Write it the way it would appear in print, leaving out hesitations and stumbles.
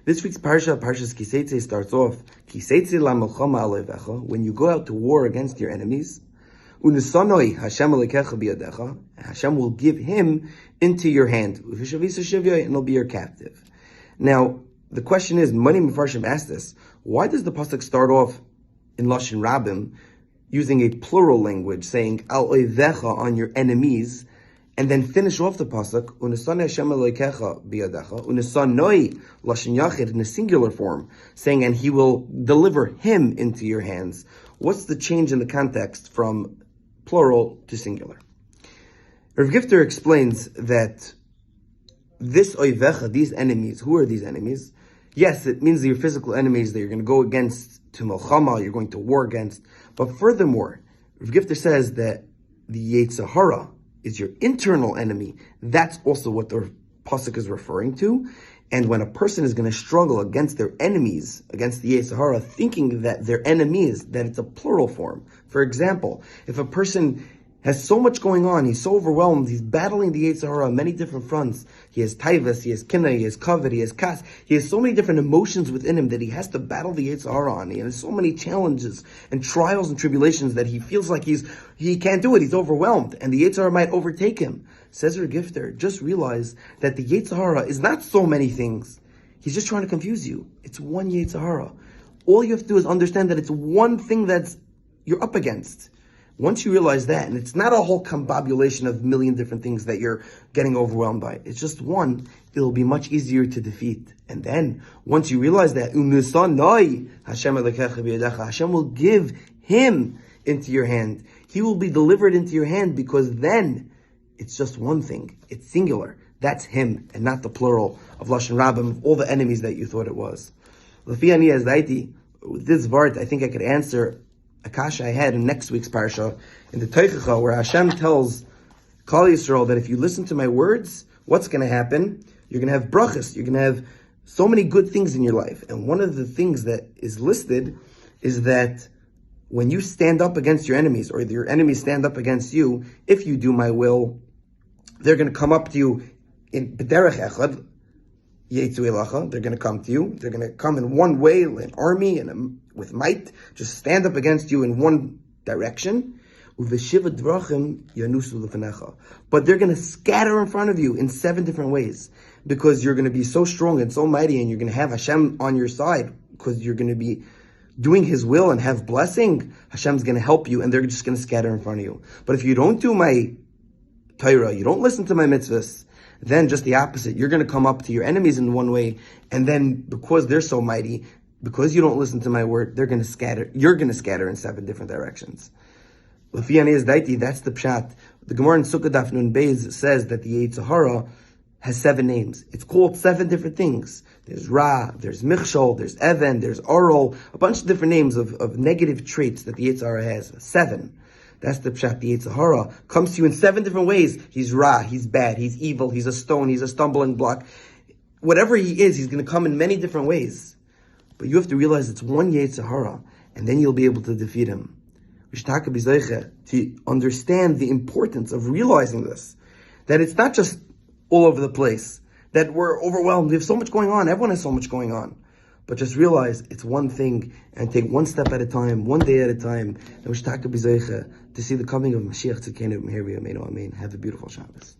This week's Parshas Seitzei starts off, Seitzei la melchama alevecha, when you go out to war against your enemies, Unesanoi Hashem alekecha biyadecha, Hashem will give him into your hand, and he'll be your captive. Now, the question is, many Mefarshim asked this, why does the pasuk start off in Lashon Rabim, using a plural language, saying, Al oivecha, on your enemies, and then finish off the pasuk, Unesanoi Hashem alekecha biyadecha, Unesanoi Lashon Yachid, in a singular form, saying, and he will deliver him into your hands. What's the change in the context from plural to singular? Rav Gifter explains that this oivecha, these enemies, who are these enemies? Yes, it means your physical enemies that you're going to go against to Melchama, you're going to war against. But furthermore, Rav Gifter says that the Yetzer Hara is your internal enemy. That's also what the pasuk is referring to. And when a person is going to struggle against their enemies, against the Yetzer Hara, thinking that they're enemies, that it's a plural form. For example, if a person has so much going on, he's so overwhelmed, he's battling the Yetzer Hara on many different fronts. He has taivas, he has kinna, he has kavod, he has kas. He has so many different emotions within him that he has to battle the Yetzer Hara on. He has so many challenges and trials and tribulations that he feels like he can't do it, he's overwhelmed, and the Yetzer Hara might overtake him. Says Rav Gifter, just realize that the Yetzer Hara is not so many things. He's just trying to confuse you. It's one Yetzer Hara. All you have to do is understand that it's one thing that's you're up against. Once you realize that, and it's not a whole combobulation of a million different things that you're getting overwhelmed by, it's just one, it'll be much easier to defeat. And then, once you realize that, Hashem will give him into your hand. He will be delivered into your hand, because then it's just one thing. It's singular. That's him, and not the plural of Lashon Rabim, of all the enemies that you thought it was. With this vart, I think I could answer a kasha I had in next week's parsha, in the Teichacha, where Hashem tells Klal Yisrael that if you listen to my words, what's going to happen? You're going to have brachas. You're going to have so many good things in your life. And one of the things that is listed is that when you stand up against your enemies, or your enemies stand up against you, if you do my will, they're going to come up to you in b'derech echad, yetzu elacha. They're going to come to you. They're going to come in one way, an army, and with might, just stand up against you in one direction. Uveshiva drachim yanusu lefenecha. But they're going to scatter in front of you in 7 different ways, because you're going to be so strong and so mighty, and you're going to have Hashem on your side, because you're going to be doing his will and have blessing. Hashem's going to help you, and they're just going to scatter in front of you. But if you don't do my Torah, you don't listen to my mitzvahs, then just the opposite. You're going to come up to your enemies in one way, and then because they're so mighty, because you don't listen to my word, they're going to scatter. You're going to scatter in 7 different directions. That's the pshat. The Gemara in Sukkah Daf Nun Beis says that the Yetzer Hara has 7 names. It's called 7 different things. There's Ra, there's Michshol, there's Even, there's Orol, a bunch of different names of negative traits that the Yetzer Hara has. 7. That's the pshat. The Yetzer Hara comes to you in 7 different ways. He's Ra, he's bad, he's evil, he's a stone, he's a stumbling block. Whatever he is, he's going to come in many different ways. But you have to realize it's one Yetzer Hara, and then you'll be able to defeat him. To understand the importance of realizing this, that it's not just all over the place, that we're overwhelmed, we have so much going on, everyone has so much going on. But just realize it's one thing, and take one step at a time, one day at a time, and to see the coming of Mashiach Tzidkenu B'Meher B'Yameinu Amen. Have a beautiful Shabbos.